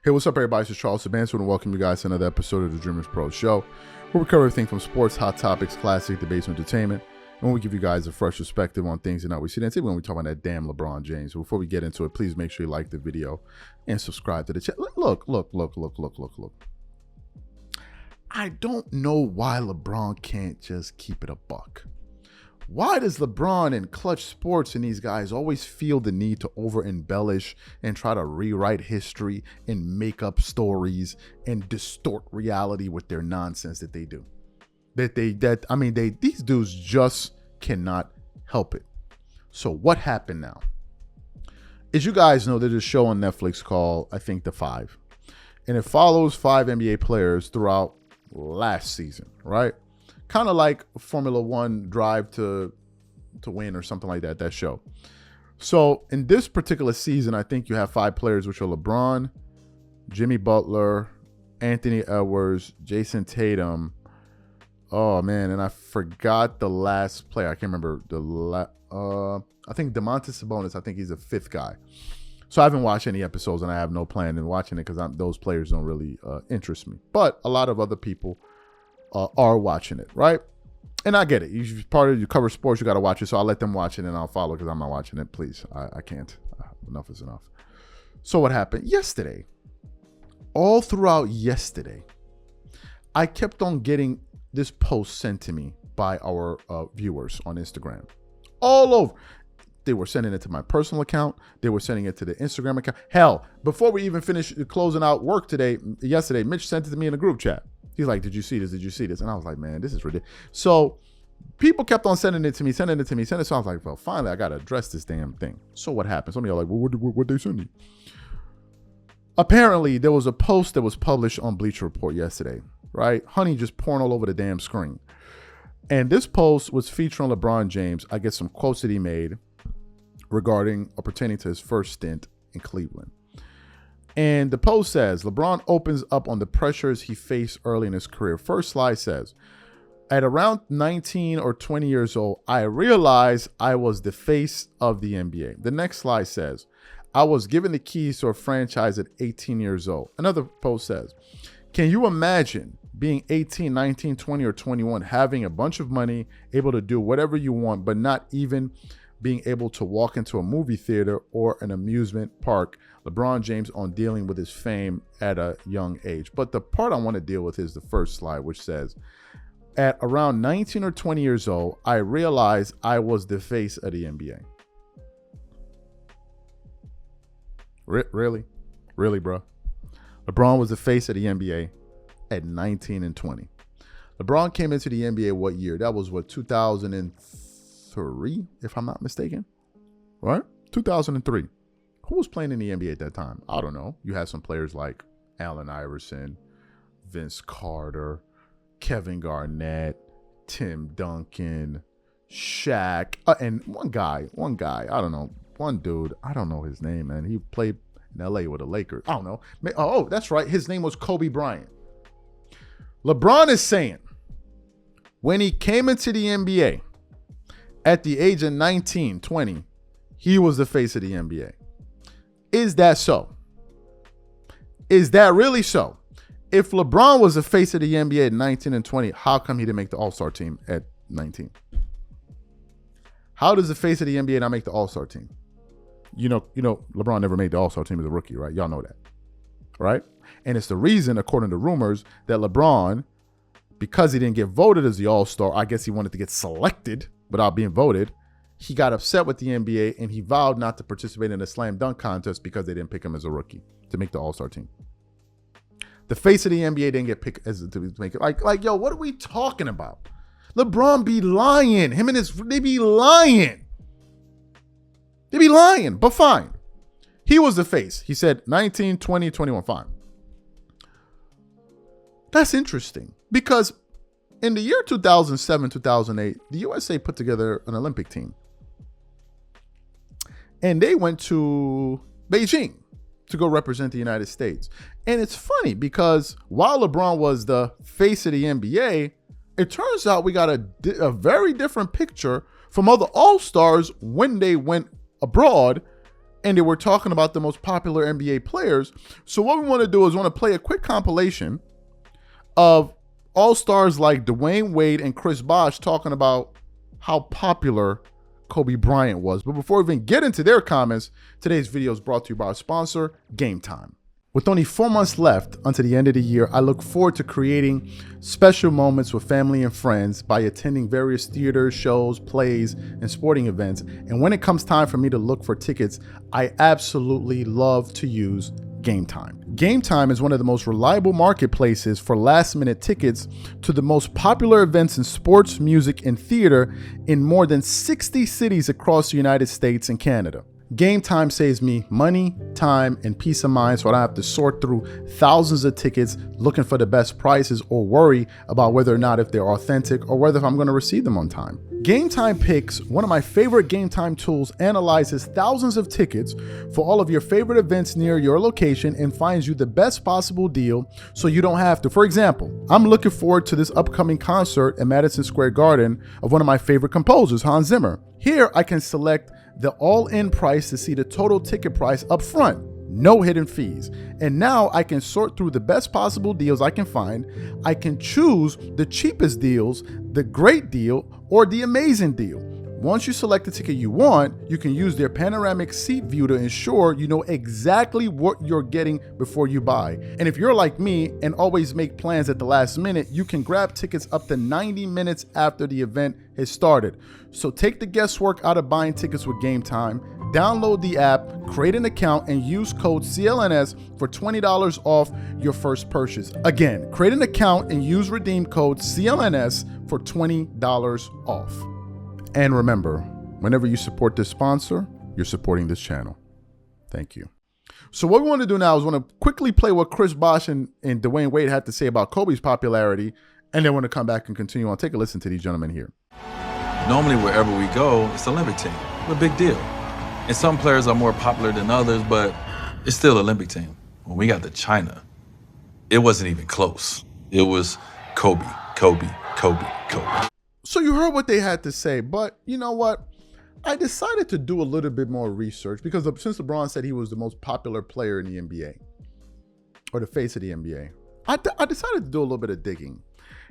Hey, what's up, everybody? It's Charles Sabanso, and welcome you guys to another episode of the Dreamers Pro Show, where we cover everything from sports, hot topics, classic, debates, and entertainment, and we give you guys a fresh perspective on things and how we see them. Today, when we talk about that damn LeBron James. So before we get into it, please make sure you like the video and subscribe to the channel. Look. I don't know why LeBron can't just keep it a buck. Why does LeBron and Clutch Sports and these guys always feel the need to over-embellish and try to rewrite history and make up stories and distort reality with their nonsense that they do? These dudes just cannot help it. So what happened now? As you guys know, there's a show on Netflix called, I think, The Five. And it follows 5 NBA players throughout last season, right? Kind of like Formula One Drive to Win or something like that show. So in this particular season, I think you have 5 players, which are LeBron, Jimmy Butler, Anthony Edwards, Jason Tatum. Oh, man, and I forgot the last player. I can't remember. I think Domantas Sabonis. I think he's the 5th guy. So I haven't watched any episodes, and I have no plan in watching it because those players don't really interest me. But a lot of other people are watching it, right? And I get it. You cover sports, you got to watch it. So I'll let them watch it and I'll follow because I'm not watching it. Please, I can't. Enough is enough. So what happened yesterday? All throughout yesterday, I kept on getting this post sent to me by our viewers on Instagram. All over. They were sending it to my personal account. They were sending it to the Instagram account. Hell, before we even finished closing out work yesterday, Mitch sent it to me in a group chat. He's like, did you see this? Did you see this? And I was like, man, this is ridiculous. So people kept on sending it to me. So I was like, well, finally, I got to address this damn thing. So what happened? Some of y'all are like, well, what they send you? Apparently, there was a post that was published on Bleacher Report yesterday, right? Honey just pouring all over the damn screen. And this post was featuring LeBron James. I guess some quotes that he made regarding or pertaining to his first stint in Cleveland. And the post says, LeBron opens up on the pressures he faced early in his career. First slide says, at around 19 or 20 years old, I realized I was the face of the NBA. The next slide says, I was given the keys to a franchise at 18 years old. Another post says, can you imagine being 18, 19, 20, or 21, having a bunch of money, able to do whatever you want, but not even being able to walk into a movie theater or an amusement park? LeBron James on dealing with his fame at a young age. But the part I want to deal with is the first slide, which says, at around 19 or 20 years old, I realized I was the face of the NBA. Really? Really, bro? LeBron was the face of the NBA at 19 and 20. LeBron came into the NBA what year? That was 2003, if I'm not mistaken. Right? 2003. Who was playing in the NBA at that time? I don't know. You had some players like Allen Iverson, Vince Carter, Kevin Garnett, Tim Duncan, Shaq, and one guy, I don't know, one dude, I don't know his name, man. He played in LA with the Lakers. I don't know. Oh, that's right. His name was Kobe Bryant. LeBron is saying when he came into the NBA at the age of 19, 20, he was the face of the NBA. Is that so? Is that really so? If LeBron was the face of the NBA at 19 and 20, how come he didn't make the All-Star team at 19? How does the face of the NBA not make the All-Star team? You know, LeBron never made the All-Star team as a rookie, right? Y'all know that, right? And it's the reason, according to rumors, that LeBron, because he didn't get voted as the All-Star, I guess he wanted to get selected without being voted. He got upset with the NBA and he vowed not to participate in the slam dunk contest because they didn't pick him as a rookie to make the All-Star team. The face of the NBA didn't get picked as to make it. Like, yo, what are we talking about? LeBron be lying. They be lying. They be lying, but fine. He was the face. He said 19, 20, 21, fine. That's interesting because in the year 2007, 2008, the USA put together an Olympic team. And they went to Beijing to go represent the United States. And it's funny because while LeBron was the face of the NBA, it turns out we got a very different picture from other All-Stars when they went abroad and they were talking about the most popular NBA players. So what we want to do is want to play a quick compilation of all-stars like Dwayne Wade and Chris Bosh talking about how popular Kobe Bryant was. But before we even get into their comments, today's video is brought to you by our sponsor, Game Time. With only 4 months left until the end of the year, I look forward to creating special moments with family and friends by attending various theaters, shows, plays, and sporting events. And when it comes time for me to look for tickets, I absolutely love to use Game Time. Game Time is one of the most reliable marketplaces for last-minute tickets to the most popular events in sports, music, and theater in more than 60 cities across the United States and Canada. Game Time saves me money, time, and peace of mind, so I don't have to sort through thousands of tickets looking for the best prices or worry about whether or not if they're authentic or whether if I'm going to receive them on time. Game Time Picks, one of my favorite Game Time tools, analyzes thousands of tickets for all of your favorite events near your location and finds you the best possible deal so you don't have to. For example, I'm looking forward to this upcoming concert at Madison Square Garden of one of my favorite composers, Hans Zimmer. Here I can select the all-in price to see the total ticket price up front, no hidden fees. And now I can sort through the best possible deals I can find. I can choose the cheapest deals, the great deal, or the amazing deal. Once you select the ticket you want, you can use their panoramic seat view to ensure you know exactly what you're getting before you buy. And if you're like me and always make plans at the last minute, you can grab tickets up to 90 minutes after the event has started. So take the guesswork out of buying tickets with Game Time. Download the app, create an account, and use code CLNS for $20 off your first purchase. Again, create an account and use redeem code CLNS for $20 off. And remember, whenever you support this sponsor, you're supporting this channel. Thank you. So what we want to do now is want to quickly play what Chris Bosh and Dwayne Wade had to say about Kobe's popularity, and then want to come back and continue on. Take a listen to these gentlemen here. Normally, wherever we go, it's an Olympic team. We're a big deal. And some players are more popular than others, but it's still an Olympic team. When we got to China, it wasn't even close. It was Kobe, Kobe, Kobe, Kobe. So you heard what they had to say, but you know what? I decided to do a little bit more research because since LeBron said he was the most popular player in the NBA, or the face of the NBA, I decided to do a little bit of digging.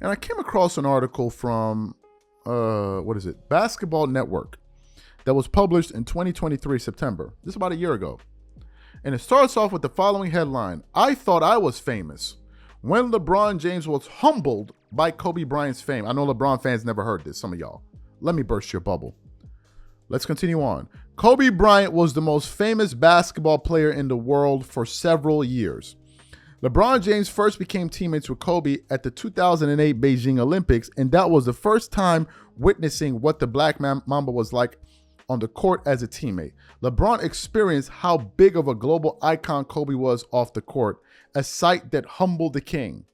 And I came across an article from, Basketball Network, that was published in 2023, September. This is about a year ago. And it starts off with the following headline: I thought I was famous when LeBron James was humbled by Kobe Bryant's fame. I know LeBron fans never heard this, some of y'all. Let me burst your bubble. Let's continue on. Kobe Bryant was the most famous basketball player in the world for several years. LeBron James first became teammates with Kobe at the 2008 Beijing Olympics, and that was the first time witnessing what the Black Mamba was like on the court as a teammate. LeBron experienced how big of a global icon Kobe was off the court, a sight that humbled the king.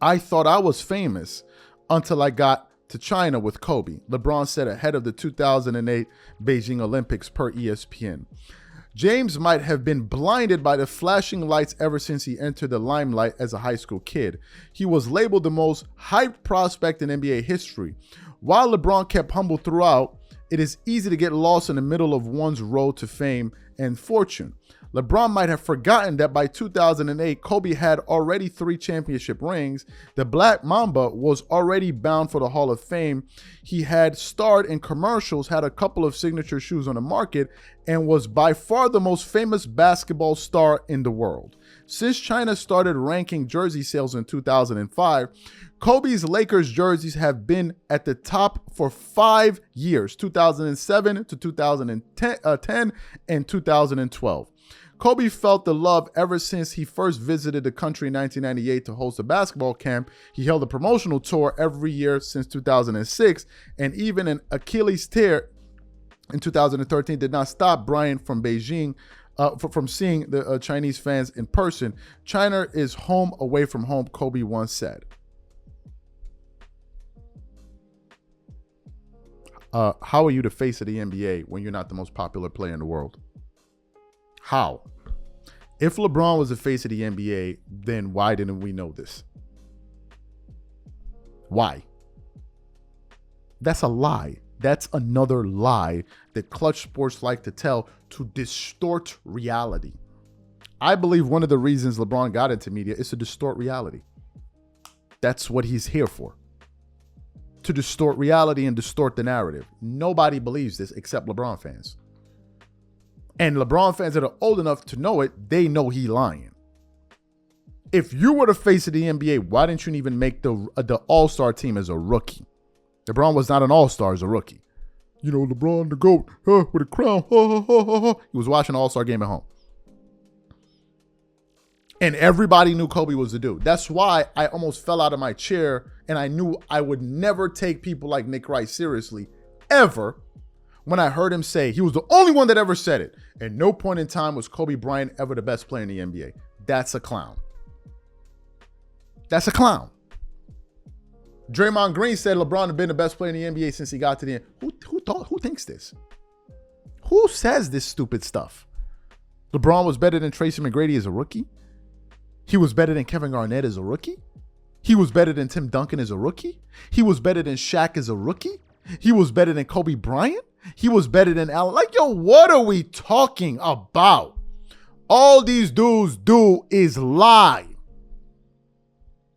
I thought I was famous until I got to China with Kobe, LeBron said ahead of the 2008 Beijing Olympics per ESPN. James might have been blinded by the flashing lights ever since he entered the limelight as a high school kid. He was labeled the most hyped prospect in NBA history. While LeBron kept humble throughout, it is easy to get lost in the middle of one's road to fame and fortune. LeBron might have forgotten that by 2008, Kobe had already 3 championship rings. The Black Mamba was already bound for the Hall of Fame. He had starred in commercials, had a couple of signature shoes on the market, and was by far the most famous basketball star in the world. Since China started ranking jersey sales in 2005, Kobe's Lakers jerseys have been at the top for 5 years, 2007 to 2010 and 2012. Kobe felt the love ever since he first visited the country in 1998 to host a basketball camp. He held a promotional tour every year since 2006, and even an Achilles tear in 2013 did not stop Bryant from Beijing from seeing the Chinese fans in person. China is home away from home, Kobe once said. How are you the face of the NBA when you're not the most popular player in the world? How? If LeBron was the face of the NBA, then why didn't we know this? Why? That's a lie. That's another lie that Clutch Sports like to tell to distort reality. I believe one of the reasons LeBron got into media is to distort reality. That's what he's here for. To distort reality and distort the narrative. Nobody believes this except LeBron fans. And LeBron fans that are old enough to know it, they know he lying. If you were the face of the NBA, why didn't you even make the All-Star team as a rookie? LeBron was not an All-Star as a rookie. You know, LeBron the GOAT, with a crown. He was watching an All-Star game at home. And everybody knew Kobe was the dude. That's why I almost fell out of my chair, and I knew I would never take people like Nick Wright seriously, ever, when I heard him say, he was the only one that ever said it. At no point in time was Kobe Bryant ever the best player in the NBA. That's a clown. That's a clown. Draymond Green said LeBron had been the best player in the NBA since he got to the end. Who thinks this? Who says this stupid stuff? LeBron was better than Tracy McGrady as a rookie? He was better than Kevin Garnett as a rookie? He was better than Tim Duncan as a rookie? He was better than Shaq as a rookie? He was better than Kobe Bryant? He was better than Allen. Like, yo, what are we talking about? All these dudes do is lie.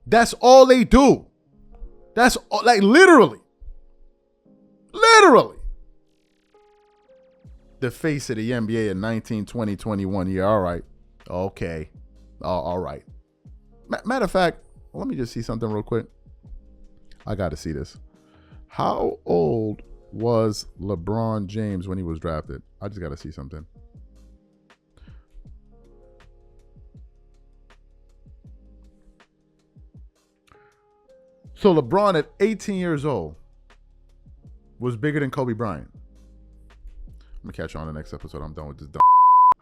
That's all they do. That's all, like, literally. The face of the NBA in 19, 20, 21. Yeah, all right. Okay. All right. Matter of fact, let me just see something real quick. I got to see this. How old was LeBron James when he was drafted? I just got to see something. So LeBron at 18 years old was bigger than Kobe Bryant. I'm going to catch you on the next episode. I'm done with this dumb